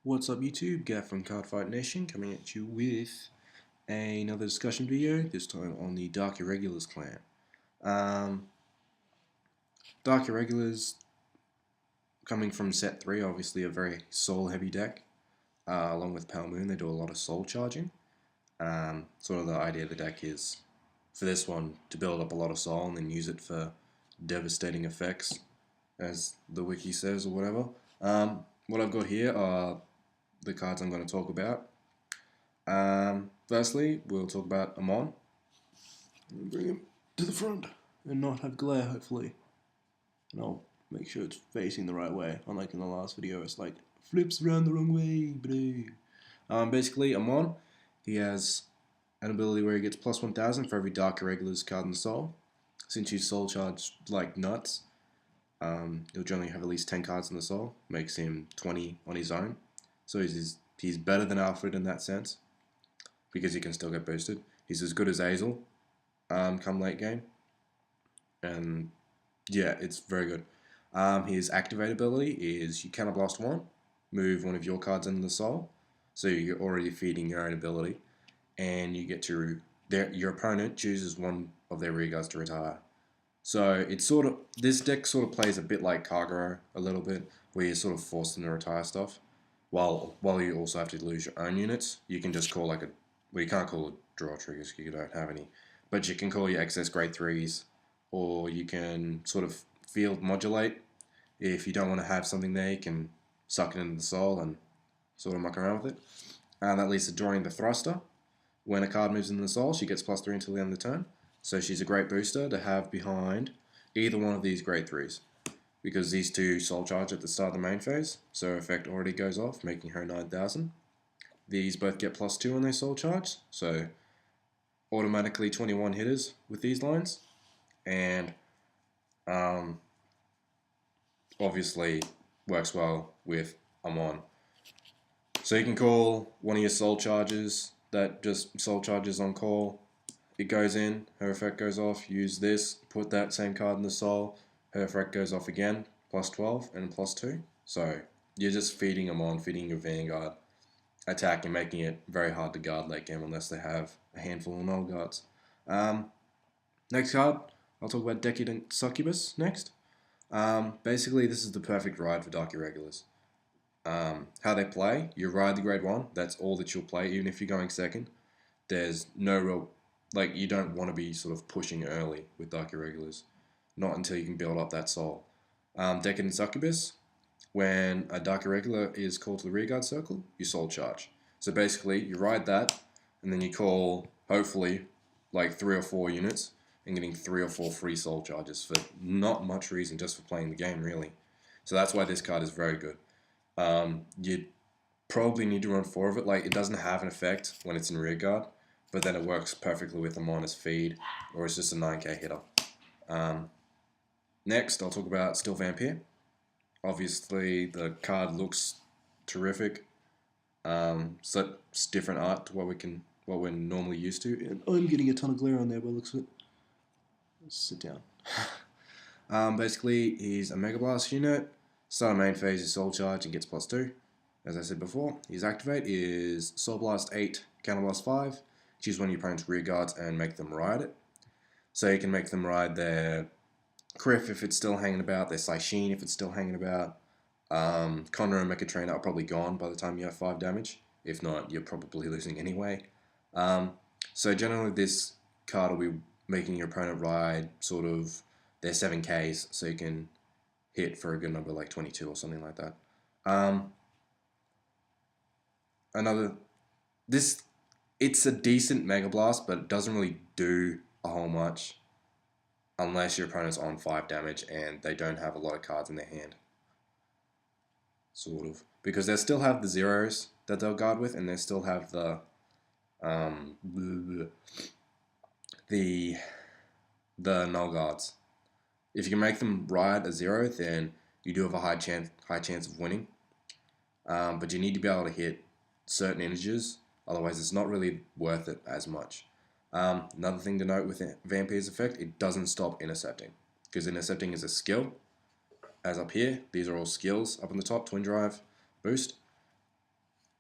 What's up YouTube, Gaff from Cardfight Nation coming at you with another discussion video, this time on the Dark Irregulars clan. Dark Irregulars, coming from set 3, obviously a very soul heavy deck. Along with Pale Moon, they do a lot of soul charging. Sort of the idea of the deck is, for this one, to build up a lot of soul and then use it for devastating effects, as the wiki says or whatever. What I've got here are the cards I'm going to talk about. Firstly, we'll talk about Amon. Bring him to the front and not have glare, hopefully. And I'll make sure it's facing the right way, unlike in the last video, it's like flips around the wrong way, bro. Basically, Amon, he has an ability where he gets plus 1000 for every Dark Irregulars card in the soul. Since you soul charge like nuts, he'll generally have at least 10 cards in the soul, makes him 20 on his own. So he's better than Alfred in that sense, because he can still get boosted. He's as good as Azel come late game. And yeah, it's very good. His activate ability is you counterblast 1, move one of your cards into the soul, so you're already feeding your own ability, and you get to your opponent chooses one of their rear guards to retire. So it's sort of, this deck sort of plays a bit like Kagero a little bit, where you're sort of forced to retire stuff, while you also have to lose your own units. You can just call like a, well, you can't call it draw triggers because you don't have any, but you can call your excess grade 3s, or you can sort of field modulate. If you don't want to have something there, you can suck it into the soul and sort of muck around with it. That leads to drawing the thruster. When a card moves into the soul, she gets +3 until the end of the turn. So she's a great booster to have behind either one of these grade 3s, because these two soul charge at the start of the main phase, so her effect already goes off, making her 9000. These both get +2 on their soul charge, so automatically 21 hitters with these lines, and obviously works well with Amon. So you can call one of your soul charges that just soul charges on call. It goes in, her effect goes off, use this, put that same card in the soul, her effect goes off again, +12 and +2. So you're just feeding Amon, feeding your Vanguard, attacking, making it very hard to guard late game unless they have a handful of null guards. Next card, I'll talk about Decadent Succubus next. Basically, this is the perfect ride for Dark Irregulars. How they play, you ride the grade 1, that's all that you'll play, even if you're going second. There's no real, like, you don't want to be sort of pushing early with Dark Irregulars, not until you can build up that soul. Decadent Succubus, when a Dark Irregular is called to the rearguard circle, you soul charge. So basically, you ride that, and then you call, hopefully, like 3 or 4 units, and getting 3 or 4 free soul charges for not much reason, just for playing the game, really. So that's why this card is very good. You probably need to run 4 of it. Like, it doesn't have an effect when it's in rearguard, but then it works perfectly with them on as feed, or it's just a 9k hitter. Next, I'll talk about Still Vampire. Obviously, the card looks terrific. So it's different art to what we're normally used to. And I'm getting a ton of glare on there by the looks of it. Let's sit down. Basically, he's a Mega Blast unit. Start of main phase is Soul Charge and gets +2. As I said before, his activate is Soul Blast 8, Counter Blast 5. Choose one of your opponent's rear guards and make them ride it. So you can make them ride their Criff if it's still hanging about, their Saishin if it's still hanging about. Conra and Mecha Trainer are probably gone by the time you have 5 damage. If not, you're probably losing anyway. So generally this card will be making your opponent ride sort of their 7Ks, so you can hit for a good number like 22 or something like that. It's a decent Mega Blast, but it doesn't really do a whole much unless your opponent's on 5 damage and they don't have a lot of cards in their hand. Sort of. Because they still have the zeros that they'll guard with, and they still have the null guards. If you can make them ride a 0, then you do have a high chance of winning. But you need to be able to hit certain integers, otherwise it's not really worth it as much. Another thing to note with Vampire's effect, it doesn't stop intercepting, because intercepting is a skill. As up here, these are all skills up on the top, Twin Drive, Boost.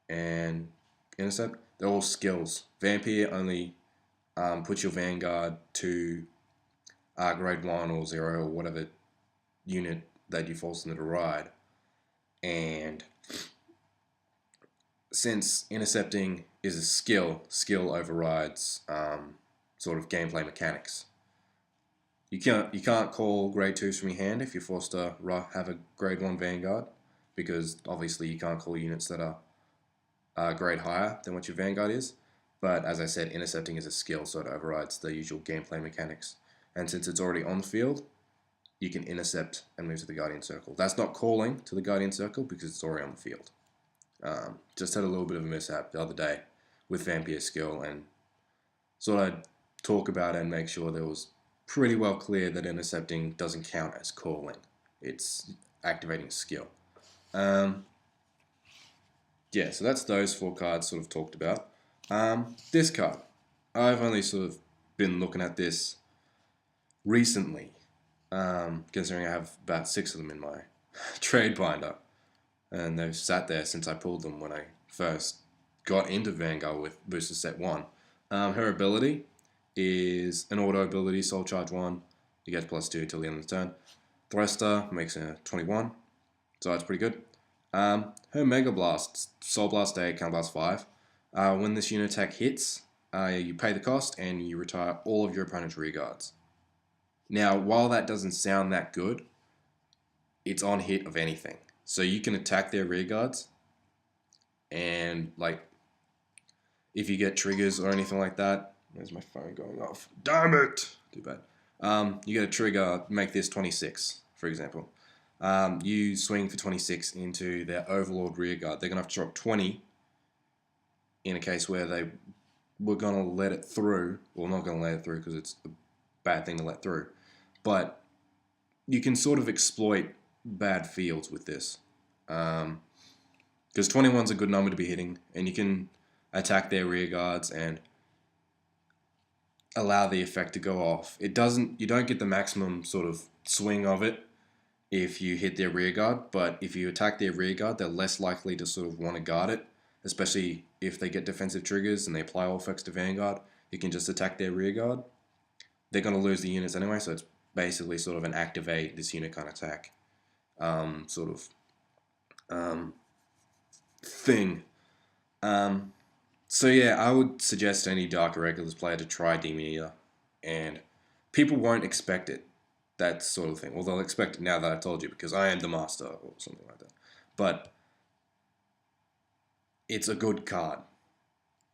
and Intercept, they're all skills. Vampire only puts your Vanguard to grade 1 or 0 or whatever unit that you force them to ride. And since intercepting is a skill overrides sort of gameplay mechanics. You can't call grade 2s from your hand if you're forced to have a grade 1 Vanguard, because obviously you can't call units that are grade higher than what your Vanguard is. But as I said, intercepting is a skill, so it overrides the usual gameplay mechanics. And since it's already on the field, you can intercept and move to the Guardian Circle. That's not calling to the Guardian Circle because it's already on the field. Just had a little bit of a mishap the other day with Vampire skill, and thought I'd talk about it and make sure that it was pretty well clear that intercepting doesn't count as calling. It's activating a skill. Yeah, so that's those 4 cards sort of talked about. This card, I've only sort of been looking at this recently, considering I have about 6 of them in my trade binder. And they've sat there since I pulled them when I first got into Vanguard with Booster Set 1. Her ability is an auto ability, Soul Charge 1. You get +2 till the end of the turn. Thruster makes a 21, so that's pretty good. Her Mega Blast, Soul Blast 8, Counter Blast 5. When this unit attack hits, you pay the cost and you retire all of your opponent's rear guards. Now, while that doesn't sound that good, it's on hit of anything. So you can attack their rear guards, and like, if you get triggers or anything like that, where's my phone going off? Damn it! Too bad. You get a trigger, make this 26, for example. You swing for 26 into their Overlord rear guard. They're going to have to drop 20 in a case where they were going to let it through. Well, not going to let it through because it's a bad thing to let through. But you can sort of exploit bad fields with this, because 21's a good number to be hitting, and you can attack their rear guards and allow the effect to go off. You don't get the maximum sort of swing of it if you hit their rear guard, but if you attack their rear guard, they're less likely to sort of want to guard it, especially if they get defensive triggers and they apply all effects to Vanguard. You can just attack their rear guard. They're going to lose the units anyway, so it's basically sort of an activate this unit kind of attack thing. So yeah, I would suggest any Dark Irregulars player to try Demon Eater, and people won't expect it, that sort of thing. Well, they'll expect it now that I told you, because I am the master, or something like that. But it's a good card.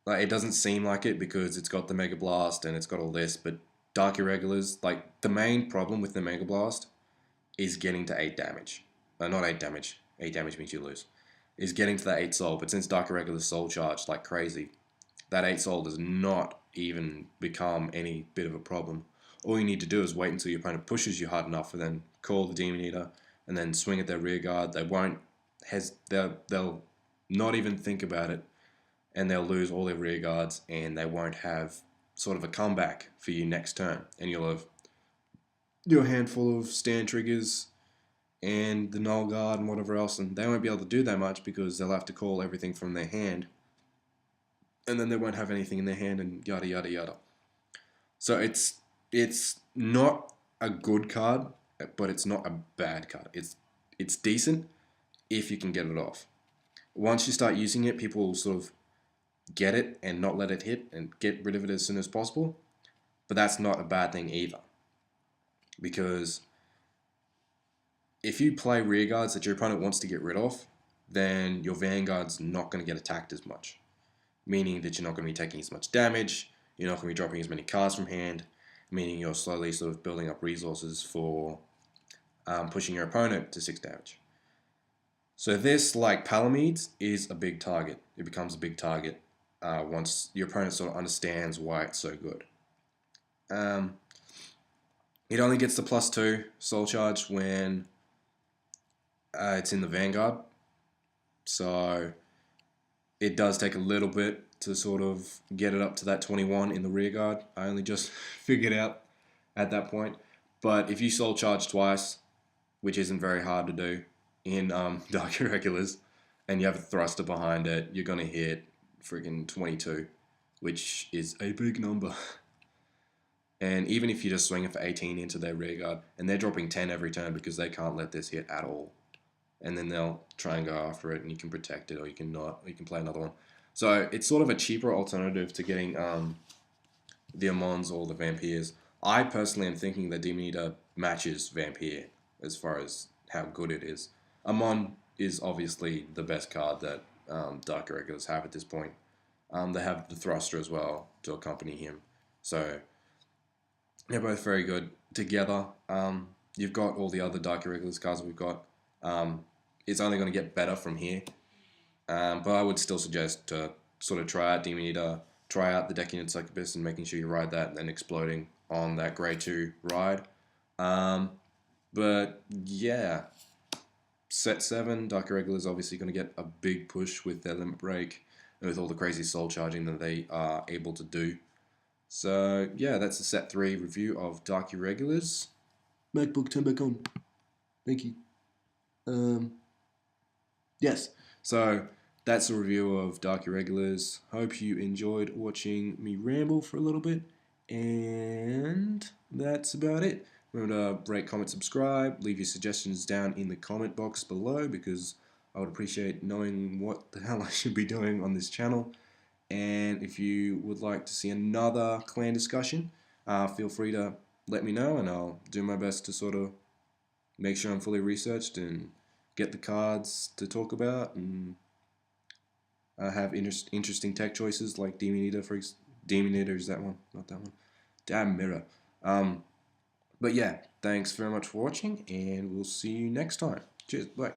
Like, it doesn't seem like it because it's got the Mega Blast and it's got all this, but Dark Irregulars, like, the main problem with the Mega Blast is getting to 8 damage. Not 8 damage. 8 damage means you lose. Is getting to that 8 soul, but since Dark Irregulars soul charged like crazy, that 8 soul does not even become any bit of a problem. All you need to do is wait until your opponent pushes you hard enough and then call the Demon Eater and then swing at their rear guard. They won't they'll not even think about it, and they'll lose all their rear guards, and they won't have sort of a comeback for you next turn, and you'll have your handful of stand triggers and the null guard and whatever else, and they won't be able to do that much because they'll have to call everything from their hand, and then they won't have anything in their hand, and yada yada yada. So it's not a good card, but it's not a bad card. It's decent if you can get it off. Once you start using it, people will sort of get it and not let it hit and get rid of it as soon as possible. But that's not a bad thing either, because if you play rear guards that your opponent wants to get rid of, then your Vanguard's not going to get attacked as much, meaning that you're not going to be taking as much damage, you're not going to be dropping as many cards from hand, meaning you're slowly sort of building up resources for pushing your opponent to 6 damage. So this, like Palamedes, is a big target. It becomes a big target once your opponent sort of understands why it's so good. It only gets the +2 soul charge when it's in the Vanguard. So it does take a little bit to sort of get it up to that 21 in the rear guard. I only just figured out at that point. But if you soul charge twice, which isn't very hard to do in Dark Irregulars, and you have a thruster behind it, you're going to hit freaking 22, which is a big number. And even if you just swing it for 18 into their rear guard, and they're dropping 10 every turn because they can't let this hit at all. And then they'll try and go after it, and you can protect it, or you can not, or you can play another one. So it's sort of a cheaper alternative to getting the Amons or the Vampires. I personally am thinking that Demon Eater matches Vampire as far as how good it is. Amon is obviously the best card that Dark Irregulars have at this point. They have the Thruster as well to accompany him. So they're both very good together. You've got all the other Dark Irregulars cards that we've got. It's only going to get better from here. But I would still suggest to sort of try out Demon Eater, try out the Decking Encyclopedist, and making sure you ride that and then exploding on that Grey 2 ride. But yeah, set 7, Dark Irregular is obviously going to get a big push with their limit break and with all the crazy soul charging that they are able to do. So yeah, that's the set 3 review of Dark Irregulars. MacBook, turn back on. Thank you. Yes, so that's a review of Dark Irregulars. Hope you enjoyed watching me ramble for a little bit. And that's about it. Remember to rate, comment, subscribe. Leave your suggestions down in the comment box below because I would appreciate knowing what the hell I should be doing on this channel. And if you would like to see another clan discussion, feel free to let me know and I'll do my best to sort of make sure I'm fully researched and get the cards to talk about and have interesting tech choices like Demon Eater, Demon Eater is that one, not that one. Damn mirror. But yeah, thanks very much for watching and we'll see you next time. Cheers, bye.